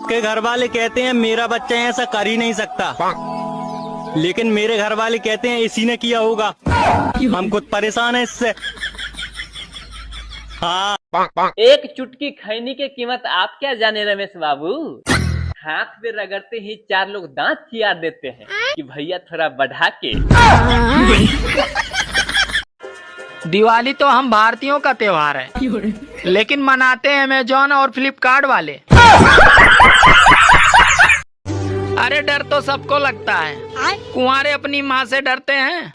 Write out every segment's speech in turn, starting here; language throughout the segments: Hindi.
के घर वाले कहते हैं मेरा बच्चा ऐसा कर ही नहीं सकता, लेकिन मेरे घर वाले कहते हैं इसी ने किया होगा। हम खुद परेशान है इससे। हाँ। एक चुटकी खैनी की कीमत आप क्या जाने रमेश बाबू। हाथ में रगड़ते ही 4 लोग दांत चियार देते हैं कि भैया थोड़ा बढ़ा के। दिवाली तो हम भारतीयों का त्योहार है, लेकिन मनाते हैं अमेजॉन और फ्लिपकार्ट वाले। अरे डर तो सबको लगता है। कुंवारे अपनी माँ से डरते हैं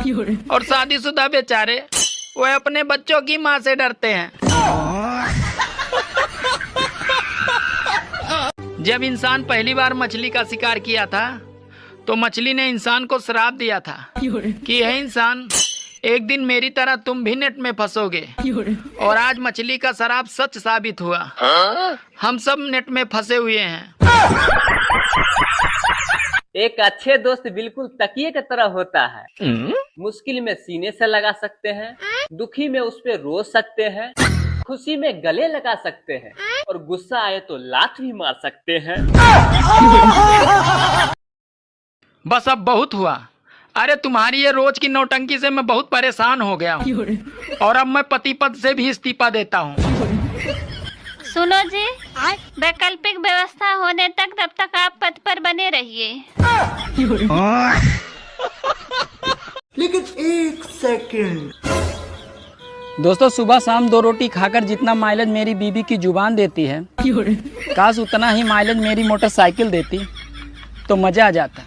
और शादीशुदा बेचारे वो अपने बच्चों की माँ से डरते हैं। जब इंसान पहली बार मछली का शिकार किया था तो मछली ने इंसान को श्राप दिया था कि हे इंसान, एक दिन मेरी तरह तुम भी नेट में फंसोगे। और आज मछली का श्राप सच साबित हुआ। हम सब नेट में फंसे हुए हैं। एक अच्छे दोस्त बिल्कुल तकिए की तरह होता है। मुश्किल में सीने से लगा सकते हैं, दुखी में उस पे रो सकते हैं, खुशी में गले लगा सकते हैं और गुस्सा आए तो लात भी मार सकते हैं। बस अब बहुत हुआ। अरे तुम्हारी ये रोज की नौटंकी से मैं बहुत परेशान हो गया हूँ और अब मैं पति पद से भी इस्तीफा देता हूँ। सुनो जी, वैकल्पिक व्यवस्था होने तक तब तक आप पद पर बने रहिए। लेकिन एक सेकंड। दोस्तों, सुबह शाम 2 रोटी खाकर जितना माइलेज मेरी बीबी की जुबान देती है, काश उतना ही माइलेज मेरी मोटरसाइकिल देती तो मजा आ जाता।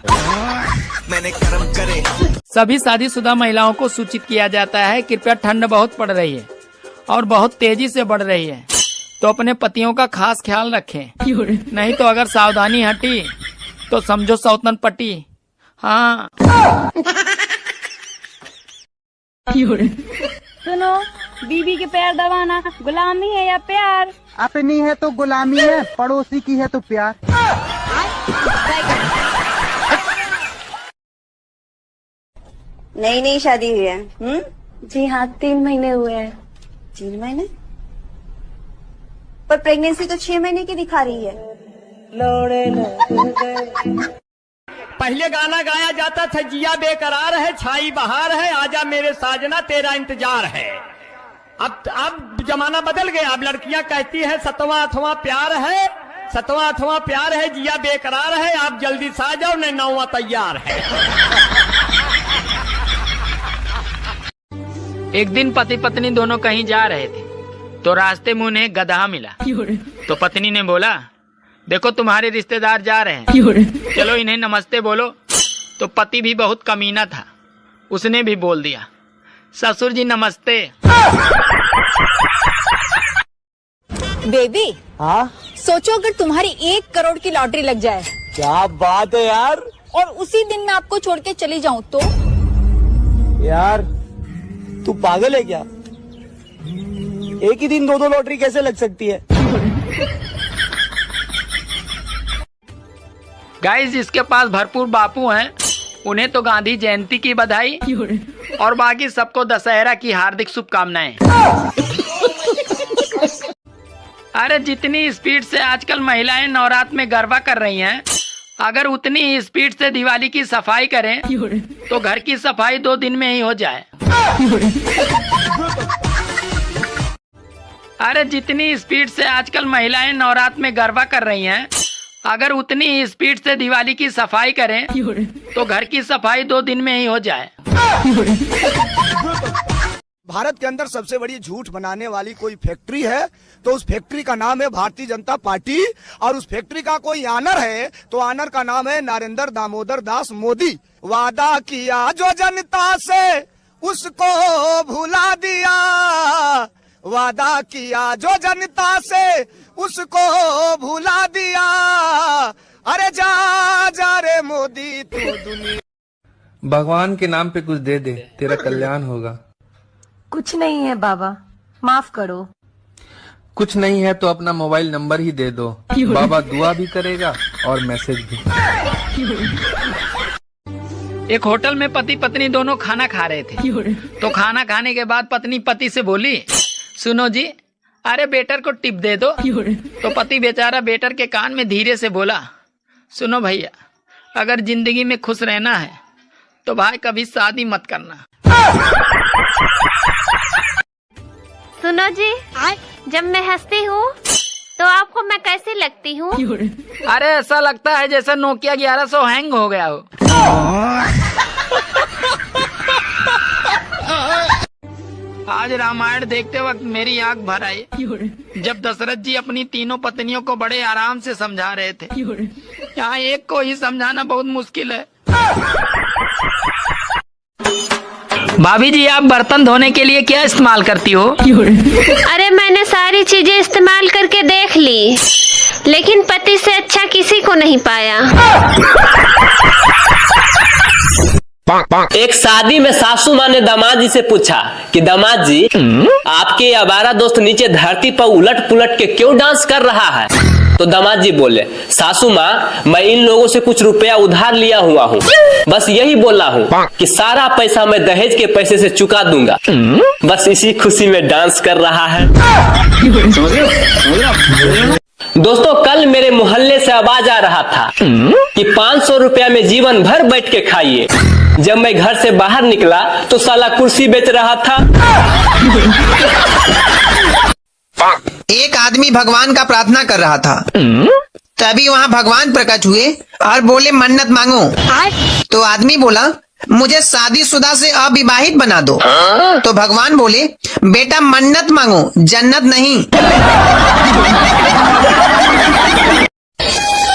मैंने कर्म करे। सभी शादीशुदा महिलाओं को सूचित किया जाता है, कृपया ठंड बहुत पड़ रही है और बहुत तेजी से बढ़ रही है, तो अपने पतियों का खास ख्याल रखें। नहीं तो अगर सावधानी हटी तो समझो सौतन पट्टी। हाँ। सुनो, बीबी के पैर दबाना गुलामी है या प्यार? अपनी है तो गुलामी है, पड़ोसी की है तो प्यार। नई नई शादी हुई है? जी हाँ, 3 महीने हुए हैं। 3 महीने? पर प्रेगनेंसी तो 6 महीने की दिखा रही है। पहले गाना गाया जाता था, जिया बेकरार है, छाई बहार है, आजा मेरे साजना तेरा इंतजार है। अब जमाना बदल गया। अब लड़कियां कहती है 7वां 8वां प्यार है, 7वां 8वां प्यार है, जिया बेकरार है, आप जल्दी से आ जाओ, नहीं 9वां तैयार है। एक दिन पति पत्नी दोनों कहीं जा रहे थे तो रास्ते में उन्हें गधा मिला। तो पत्नी ने बोला, देखो तुम्हारे रिश्तेदार जा रहे हैं, चलो इन्हें नमस्ते बोलो। तो पति भी बहुत कमीना था, उसने भी बोल दिया, ससुर जी नमस्ते। बेबी, हाँ, सोचो अगर तुम्हारी 1 करोड़ की लॉटरी लग जाए। क्या बात है यार। और उसी दिन मैं आपको छोड़ के चली जाऊँ तो? यार तू पागल है क्या? एक ही दिन 2 लॉटरी कैसे लग सकती है? गाइस, जिसके पास भरपूर बापू हैं उन्हें तो गांधी जयंती की बधाई और बाकी सबको दशहरा की हार्दिक शुभकामनाएं। अरे जितनी स्पीड से आजकल महिलाएं नवरात्र में गरबा कर रही हैं, अगर उतनी ही स्पीड से दिवाली की सफाई करें तो घर की सफाई 2 दिन में ही हो जाए। अरे जितनी स्पीड से आजकल महिलाएं नवरात्र में गरबा कर रही हैं, अगर उतनी ही स्पीड से दिवाली की सफाई करें तो घर की सफाई 2 दिन में ही हो जाए। भारत के अंदर सबसे बड़ी झूठ बनाने वाली कोई फैक्ट्री है तो उस फैक्ट्री का नाम है भारतीय जनता पार्टी, और उस फैक्ट्री का कोई ऑनर है तो ऑनर का नाम है नरेंद्र दामोदर दास मोदी। वादा किया जो जनता से उसको भुला दिया, वादा किया जो जनता से उसको भुला दिया। अरे जा जा रे मोदी तू दुनिया। भगवान के नाम पे कुछ दे दे, तेरा कल्याण होगा। कुछ नहीं है बाबा, माफ करो। कुछ नहीं है तो अपना मोबाइल नंबर ही दे दो, बाबा दुआ भी करेगा और मैसेज भी। एक होटल में पति पत्नी दोनों खाना खा रहे थे। तो खाना खाने के बाद पत्नी पति से बोली, सुनो जी, अरे बेटर को टिप दे दो। तो पति बेचारा बेटर के कान में धीरे से बोला, सुनो भैया, अगर जिंदगी में खुश रहना है तो भाई कभी शादी मत करना। सुनो जी, जब मैं हंसती हूँ तो आपको मैं कैसी लगती हूँ? अरे ऐसा लगता है जैसे नोकिया 1100 हैंग हो गया हो। आज रामायण देखते वक्त मेरी आंख भर आई जब दशरथ जी अपनी तीनों पत्नियों को बड़े आराम से समझा रहे थे। यहाँ एक को ही समझाना बहुत मुश्किल है। भाभी जी, आप बर्तन धोने के लिए क्या इस्तेमाल करती हो? अरे मैंने सारी चीजें इस्तेमाल करके देख ली, लेकिन पति से अच्छा किसी को नहीं पाया। एक शादी में सासू माँ ने दामाद जी से पूछा कि दामाद जी, आपके आवारा दोस्त नीचे धरती पर उलट पुलट के क्यों डांस कर रहा है? तो दामाद जी बोले, सासू माँ, मैं इन लोगों से कुछ रुपया उधार लिया हुआ हूँ, बस यही बोला हूँ कि सारा पैसा मैं दहेज के पैसे से चुका दूंगा, बस इसी खुशी में डांस कर रहा है। दोस्तों, कल मेरे मोहल्ले से आवाज आ रहा था कि 500 रुपया में जीवन भर बैठ के खाइए। जब मैं घर से बाहर निकला तो साला कुर्सी बेच रहा था। एक आदमी भगवान का प्रार्थना कर रहा था, तभी वहाँ भगवान प्रकट हुए और बोले मन्नत मांगो। तो आदमी बोला, मुझे शादीशुदा से अविवाहित बना दो। तो भगवान बोले, बेटा मन्नत मांगो, जन्नत नहीं।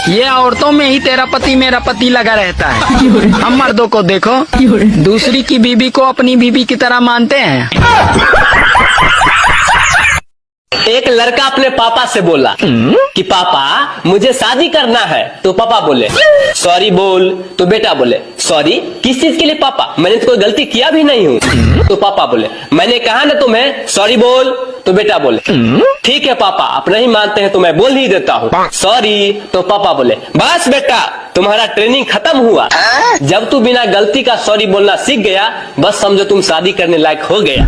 ये औरतों में ही तेरा पति मेरा पति लगा रहता है। हम मर्दों को देखो, दूसरी की बीबी को अपनी बीबी की तरह मानते हैं। एक लड़का अपने पापा से बोला कि पापा, मुझे शादी करना है। तो पापा बोले, सॉरी बोल। तो बेटा बोले, सॉरी किस चीज के लिए पापा, मैंने तो कोई गलती किया भी नहीं हूँ। तो पापा बोले, मैंने कहा ना तुम्हें सॉरी बोल। तो बेटा बोले, ठीक है पापा, आप नहीं मानते हैं तो मैं बोल ही देता हूँ सॉरी। तो पापा बोले, बस बेटा, तुम्हारा ट्रेनिंग खत्म हुआ। जब तू बिना गलती का सॉरी बोलना सीख गया, बस समझो तुम शादी करने लायक हो गया।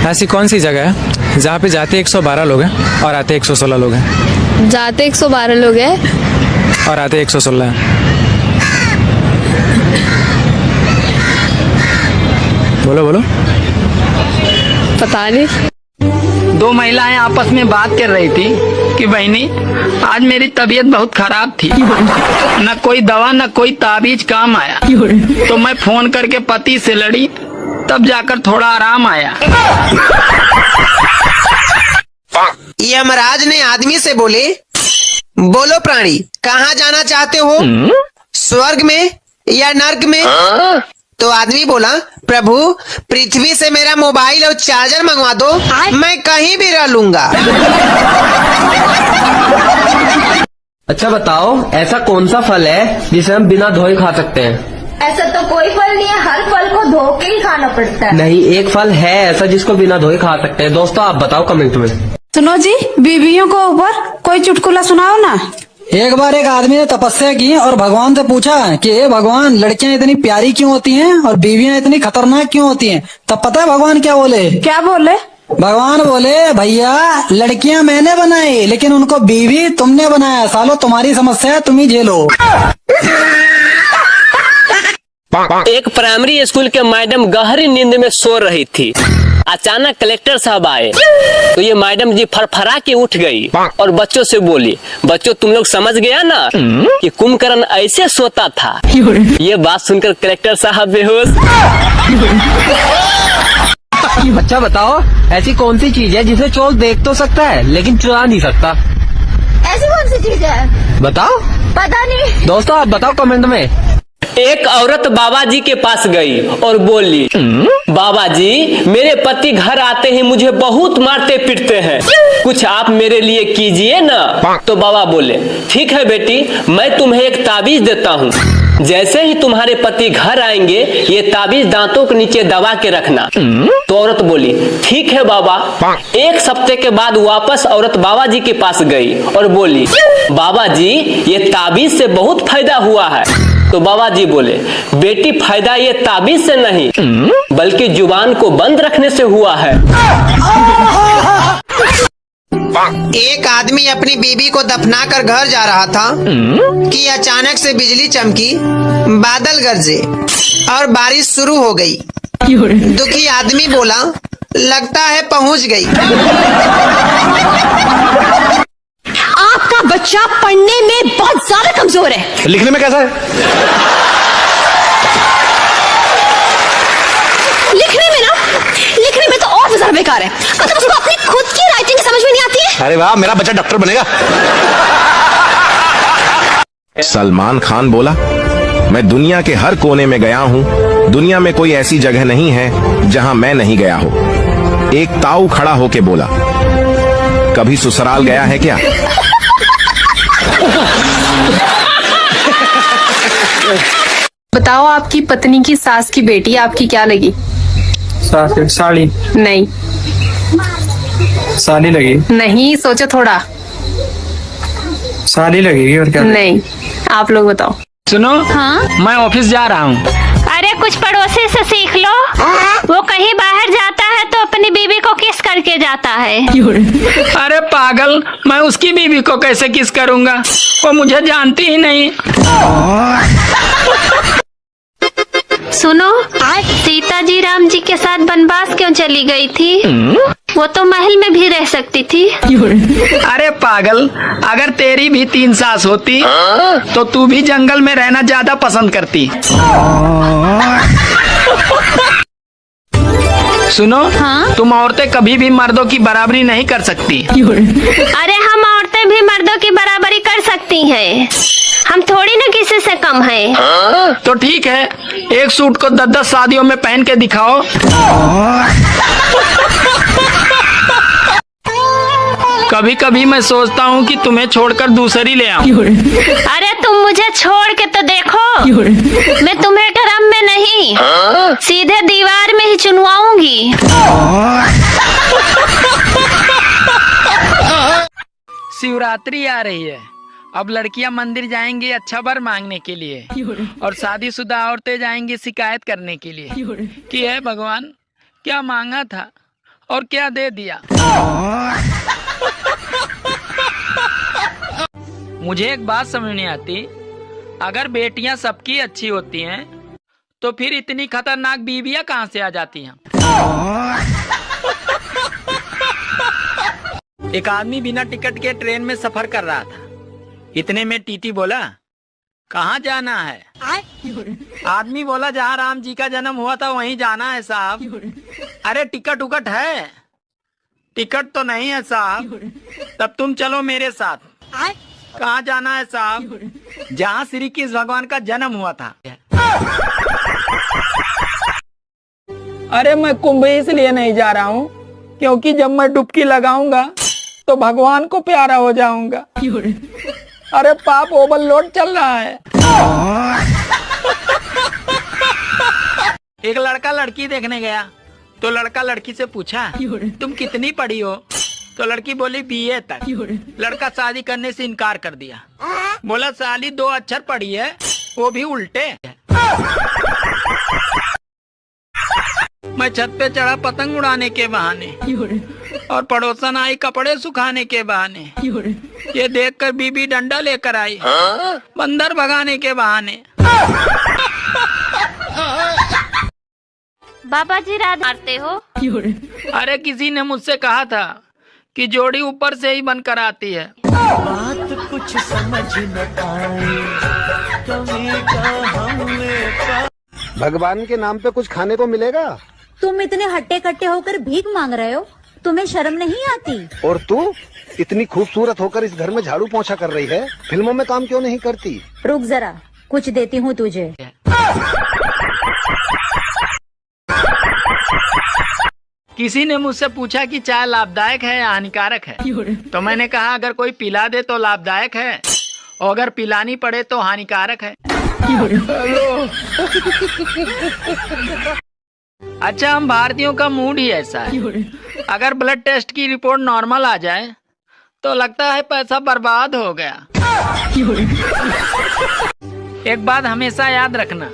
ऐसी कौन सी जगह है जहाँ पे जाते 112 लोग हैं और आते 116 लोग हैं? जाते 112 लोग हैं और आते 116 हैं। बोलो बोलो। पता नहीं। दो महिलाएं आपस में बात कर रही थी कि बहनी, आज मेरी तबीयत बहुत खराब थी, न कोई दवा न कोई ताबीज काम आया। तो मैं फोन करके पति से लड़ी, तब जाकर थोड़ा आराम आया। यमराज ने आदमी से बोले, बोलो प्राणी, कहाँ जाना चाहते हो, स्वर्ग में या नर्क में? तो आदमी बोला, प्रभु, पृथ्वी से मेरा मोबाइल और चार्जर मंगवा दो, मैं कहीं भी रह लूंगा। अच्छा बताओ, ऐसा कौन सा फल है जिसे हम बिना धोए खा सकते हैं? ऐसा तो कोई फल नहीं है, हर फल को धो के ही खाना पड़ता है। नहीं, एक फल है ऐसा जिसको बिना धोए खा सकते हैं। दोस्तों, आप बताओ कमेंट में। सुनो जी, बीवियों को ऊपर कोई चुटकुला सुनाओ ना। एक बार एक आदमी ने तपस्या की और भगवान से पूछा कि हे भगवान, लड़कियां इतनी प्यारी क्यों होती हैं और बीवियां इतनी खतरनाक क्यों होती हैं? तब पता है भगवान क्या बोले? क्या बोले? भगवान बोले, भैया, लड़कियां मैंने बनाई लेकिन उनको बीवी तुमने बनाया। सालो, तुम्हारी समस्या है, तुम ही झेलो। एक प्राइमरी स्कूल के मैडम गहरी नींद में सो रही थी। अचानक कलेक्टर साहब आए तो ये मैडम जी फरफरा के उठ गई और बच्चों से बोली, बच्चों तुम लोग समझ गया ना कि कुंभकर्ण ऐसे सोता था। ये बात सुनकर कलेक्टर साहब बेहोश। अच्छा बताओ, ऐसी कौन सी चीज है जिसे चोर देख तो सकता है लेकिन चुरा नहीं सकता? ऐसी कौन सी चीज है? बताओ। पता नहीं। दोस्तों, आप बताओ कमेंट में। एक औरत बाबा जी के पास गई और बोली, बाबा जी, मेरे पति घर आते ही मुझे बहुत मारते पीटते हैं, कुछ आप मेरे लिए कीजिए ना। तो बाबा बोले, ठीक है बेटी, मैं तुम्हें एक ताबीज देता हूँ। जैसे ही तुम्हारे पति घर आएंगे, ये ताबीज दांतों के नीचे दबा के रखना। तो औरत बोली, ठीक है बाबा। एक हफ्ते के बाद वापस औरत बाबा जी के पास गई और बोली, बाबा जी, ये ताबीज से बहुत फायदा हुआ है, तो बाबा जी बोले, बेटी फायदा ये ताबीज से नहीं बल्कि जुबान को बंद रखने से हुआ है। एक आदमी अपनी बीबी को दफना कर घर जा रहा था कि अचानक से बिजली चमकी, बादल गरजे और बारिश शुरू हो गई। दुखी आदमी बोला, लगता है पहुंच गई। आपका बच्चा पढ़ने में बहुत ज्यादा कमजोर है। लिखने में कैसा है? लिखने में तो और ज्यादा बेकार है। मतलब उसको अपनी खुद की राइटिंग समझ में नहीं आती है। अरे वाह, मेरा बच्चा डॉक्टर बनेगा। सलमान खान बोला, मैं दुनिया के हर कोने में गया हूँ, दुनिया में कोई ऐसी जगह नहीं है जहाँ मैं नहीं गया हूँ। एक ताऊ खड़ा होके बोला, कभी ससुराल गया है क्या? बताओ, आपकी पत्नी की सास की बेटी आपकी क्या लगी? साड़ी नहीं। साली लगी? नहीं, सोचो थोड़ा। साली लगेगी और क्या? नहीं, आप लोग बताओ। सुनो, हाँ? मैं ऑफिस जा रहा हूँ। अरे कुछ पड़ोसी से सीख लो। वो कहीं बाहर जाता है तो अपनी बीवी को किस करके जाता है। अरे पागल, मैं उसकी बीवी को कैसे किस करूँगा? वो मुझे जानती ही नहीं। सुनो, सीता जी राम जी के साथ वनवास क्यों चली गई थी? वो तो महल में भी रह सकती थी। अरे पागल, अगर तेरी भी 3 सास होती तो तू भी जंगल में रहना ज्यादा पसंद करती। सुनो, तुम औरतें कभी भी मर्दों की बराबरी नहीं कर सकती। अरे हम औरतें भी मर्दों की बराबरी कर सकती हैं। हम थोड़ी ना किसी से कम हैं। तो ठीक है, एक सूट को 10-10 शादियों में पहन के दिखाओ। कभी कभी मैं सोचता हूँ कि तुम्हें छोड़कर दूसरी ले आऊं। अरे तुम मुझे छोड़ के तो देखो, मैं तुम्हें ड्रम में नहीं सीधे दीवार में ही चुनवाऊंगी। शिवरात्रि आ रही है, अब लड़कियां मंदिर जाएंगी अच्छा वर मांगने के लिए और शादीशुदा औरतें जाएंगी शिकायत करने के लिए कि हे भगवान, क्या मांगा था और क्या दे दिया। मुझे एक बात समझ नहीं आती, अगर बेटियां सबकी अच्छी होती हैं तो फिर इतनी खतरनाक बीवियां कहां से आ जाती हैं। एक आदमी बिना टिकट के ट्रेन में सफर कर रहा था। इतने में टीटी बोला, कहाँ जाना है? आदमी बोला, जहाँ राम जी का जन्म हुआ था वहीं जाना है साहब। अरे टिकट उकट है? टिकट तो नहीं है साहब। तब तुम चलो मेरे साथ। कहाँ जाना है साहब? जहाँ श्री कृष्ण भगवान का जन्म हुआ था। अरे मैं कुंभ इसलिए नहीं जा रहा हूँ क्योंकि जब मैं डुबकी लगाऊंगा तो भगवान को प्यारा हो जाऊंगा। अरे पाप ओवरलोड चल रहा है। एक लड़का लड़की देखने गया तो लड़का लड़की से पूछा, तुम कितनी पढ़ी हो? तो लड़की बोली BA तक। लड़का शादी करने से इनकार कर दिया। बोला, साली 2 अक्षर पढ़ी है, वो भी उल्टे। मैं छत पे चढ़ा पतंग उड़ाने के बहाने और पड़ोसन आई कपड़े सुखाने के बहाने। ये देखकर बीबी डंडा लेकर आई बंदर भगाने के बहाने। बाबा जी रात मारते हो? अरे किसी ने मुझसे कहा था कि जोड़ी ऊपर से ही बनकर आती है। बात कुछ समझ न आए, कभी का भगवान के नाम पे कुछ खाने को मिलेगा? तुम इतने हट्टे कट्टे होकर भीख मांग रहे हो, तुम्हें शर्म नहीं आती? और तू इतनी खूबसूरत होकर इस घर में झाड़ू पोंछा कर रही है, फिल्मों में काम क्यों नहीं करती? रुक जरा, कुछ देती हूँ तुझे। किसी ने मुझसे पूछा कि चाय लाभदायक है या हानिकारक है, तो मैंने कहा अगर कोई पिला दे तो लाभदायक है और अगर पिलानी पड़े तो हानिकारक है। अच्छा, हम भारतीयों का मूड ही ऐसा है, अगर ब्लड टेस्ट की रिपोर्ट नॉर्मल आ जाए तो लगता है पैसा बर्बाद हो गया। एक बात हमेशा याद रखना,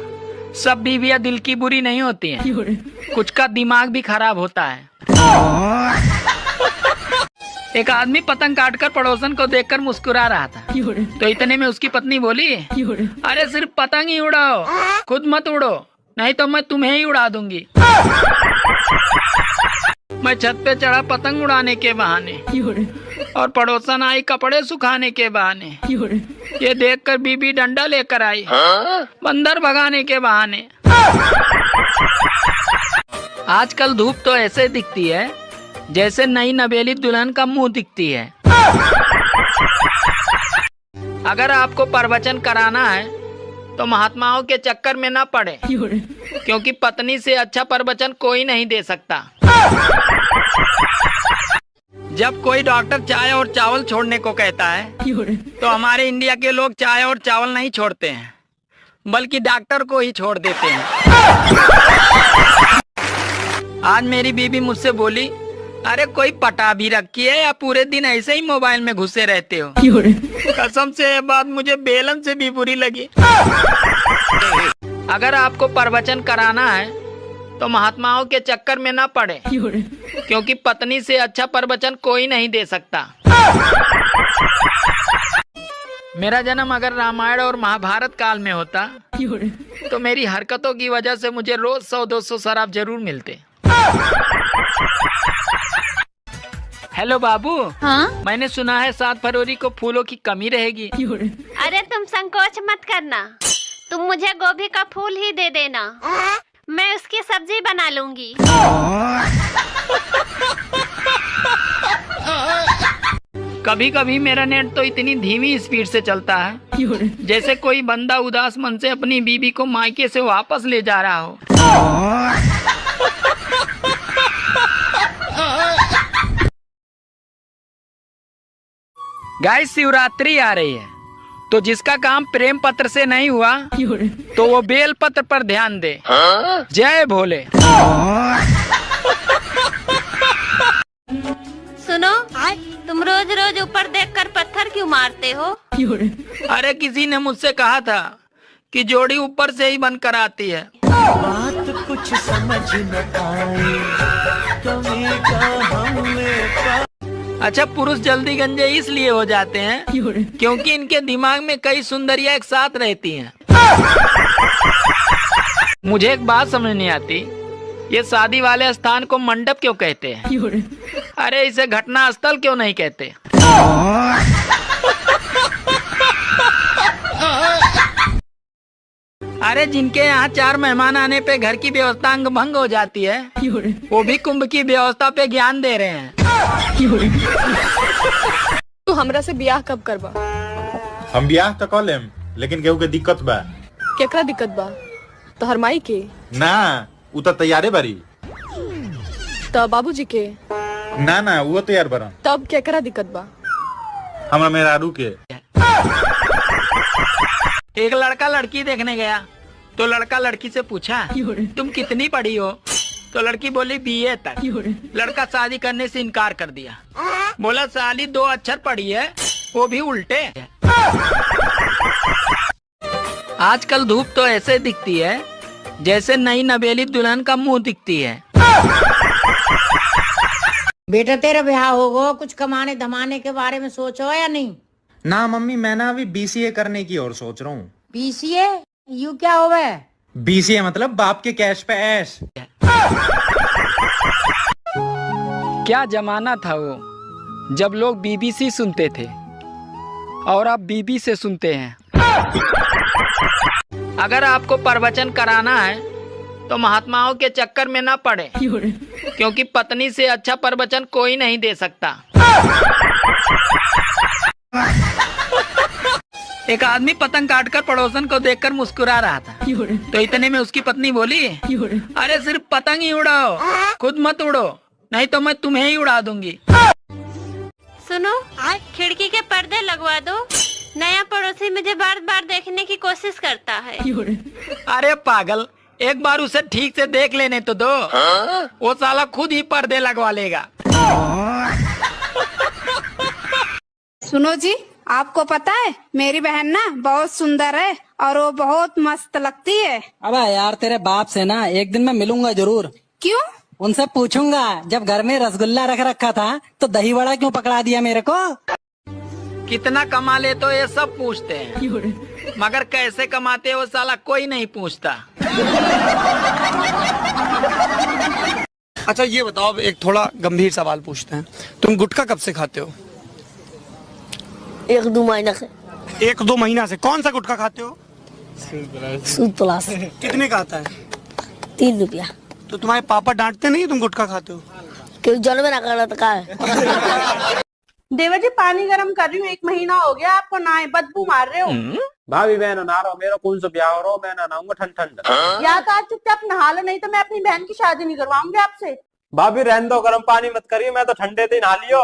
सब बीवियां दिल की बुरी नहीं होती हैं, कुछ का दिमाग भी खराब होता है। एक आदमी पतंग काटकर पड़ोसन को देखकर मुस्कुरा रहा था, तो इतने में उसकी पत्नी बोली, अरे सिर्फ पतंग ही उड़ाओ, खुद मत उड़ो, नहीं तो मैं तुम्हें ही उड़ा दूंगी। मैं छत पे चढ़ा पतंग उड़ाने के बहाने और पड़ोसन आई कपड़े सुखाने के बहाने। ये देखकर बीबी डंडा लेकर आई बंदर भगाने के बहाने। आजकल धूप तो ऐसे दिखती है जैसे नई नवेली दुल्हन का मुंह दिखती है। अगर आपको प्रवचन कराना है तो महात्माओं के चक्कर में न पड़े, क्योंकि पत्नी से अच्छा प्रवचन कोई नहीं दे सकता। जब कोई डॉक्टर चाय और चावल छोड़ने को कहता है तो हमारे इंडिया के लोग चाय और चावल नहीं छोड़ते हैं, बल्कि डॉक्टर को ही छोड़ देते हैं। आज मेरी बीबी मुझसे बोली, अरे कोई पटा भी रखी है या पूरे दिन ऐसे ही मोबाइल में घुसे रहते हो? कसम से ये बात मुझे बेलन से भी बुरी लगी। अगर आपको प्रवचन कराना है तो महात्माओं के चक्कर में न पड़े, क्योंकि पत्नी से अच्छा प्रवचन कोई नहीं दे सकता। मेरा जन्म अगर रामायण और महाभारत काल में होता तो मेरी हरकतों की वजह से मुझे रोज 100-200 शराब जरूर मिलते। हेलो बाबू। हाँ? मैंने सुना है 7 फरवरी को फूलों की कमी रहेगी। अरे तुम संकोच मत करना, तुम मुझे गोभी का फूल ही दे देना, मैं उसकी सब्जी बना लूंगी। कभी कभी मेरा नेट तो इतनी धीमी स्पीड से चलता है जैसे कोई बंदा उदास मन से अपनी बीबी को मायके से वापस ले जा रहा हो। गाइस, शिवरात्रि आ रही है, तो जिसका काम प्रेम पत्र से नहीं हुआ तो वो बेल पत्र पर ध्यान दे। जय भोले। सुनो, तुम रोज रोज ऊपर देखकर पत्थर क्यों मारते हो? अरे किसी ने मुझसे कहा था कि जोड़ी ऊपर से ही बनकर आती है। बात कुछ समझ न आए, कमी का हमें अच्छा, पुरुष जल्दी गंजे इसलिए हो जाते हैं क्योंकि इनके दिमाग में कई सुंदरियां एक साथ रहती हैं। मुझे एक बात समझ नहीं आती, ये शादी वाले स्थान को मंडप क्यों कहते हैं? अरे इसे घटना स्थल क्यों नहीं कहते? अरे जिनके यहाँ 4 मेहमान आने पे घर की व्यवस्था अंग भंग हो जाती है, वो भी कुंभ की व्यवस्था पे ज्ञान दे रहे हैं। तू हमरा से ब्याह कब करबा? हम ब्याह तो कर लेम, लेकिन केहू के दिक्कत बा। केकरा दिक्कत बा? तोहर माई के? ना, उ तो तैयारे बारी। तब बाबूजी के? ना ना, वो तैयार बरन। तब केकरा दिक्कत बा? हमरा मेहरारू के। एक लड़का लड़की देखने गया तो लड़का लड़की से पूछा, तुम कितनी पढ़ी हो? तो लड़की बोली BA तक। लड़का शादी करने से इनकार कर दिया, बोला साली 2 अक्षर पढ़ी है, वो भी उल्टे। आजकल धूप तो ऐसे दिखती है जैसे नई नवेली दुल्हन का मुंह दिखती है। बेटा तेरा ब्याह होगा, कुछ कमाने धमाने के बारे में सोचो या नहीं? ना मम्मी, मैं ना अभी BCA करने की और सोच रहा हूँ। BCA? यू क्या होगा? BCA मतलब बाप के कैश पे ऐश। क्या जमाना था वो जब लोग BBC सुनते थे और अब बीबी से सुनते हैं। अगर आपको प्रवचन कराना है तो महात्माओं के चक्कर में न पड़े, क्योंकि पत्नी से अच्छा प्रवचन कोई नहीं दे सकता। एक आदमी पतंग काटकर पड़ोसन को देखकर मुस्कुरा रहा था, तो इतने में उसकी पत्नी बोली, अरे सिर्फ पतंग ही उड़ाओ, खुद मत उड़ो, नहीं तो मैं तुम्हें ही उड़ा दूंगी। सुनो, खिड़की के पर्दे लगवा दो, नया पड़ोसी मुझे बार बार देखने की कोशिश करता है। अरे पागल, एक बार उसे ठीक से देख लेने तो दो, वो साला खुद ही पर्दे लगवा लेगा। सुनो जी, आपको पता है मेरी बहन ना बहुत सुंदर है और वो बहुत मस्त लगती है। अबे यार तेरे बाप से ना एक दिन मैं मिलूंगा जरूर। क्यों? उनसे पूछूंगा जब घर में रसगुल्ला रख रखा था तो दही वड़ा क्यों पकड़ा दिया मेरे को। कितना कमा ले तो ये सब पूछते हैं, मगर कैसे कमाते हो साला कोई नहीं पूछता। अच्छा ये बताओ, एक थोड़ा गंभीर सवाल पूछते हैं, तुम गुटखा कब से खाते हो? 1-2 महीना से। 1-2 महीना से। कौन सा गुटखा खाते हो? सूद प्लास। कितने का आता है? 3 रुपया। तो तुम्हारे पापा डांटते नहीं तुम गुटखा खाते हो? क्यों जन्म ना करना तो का देवर जी पानी गरम कर रही हूँ, 1 महीना हो गया आपको नहाए, बदबू मार रहे हो। भाभी मैं ना रहा, मेरा कौन सा ब्याह हो रहा, मैं ना नहाऊंगा ठंड ठंड। या तो आज चुपचाप नहा लो, नहीं तो मैं अपनी बहन की शादी नहीं करवाऊंगी आपसे। भाभी रहने दो, गर्म पानी मत करिए, मैं तो ठंडे से नहा लियो।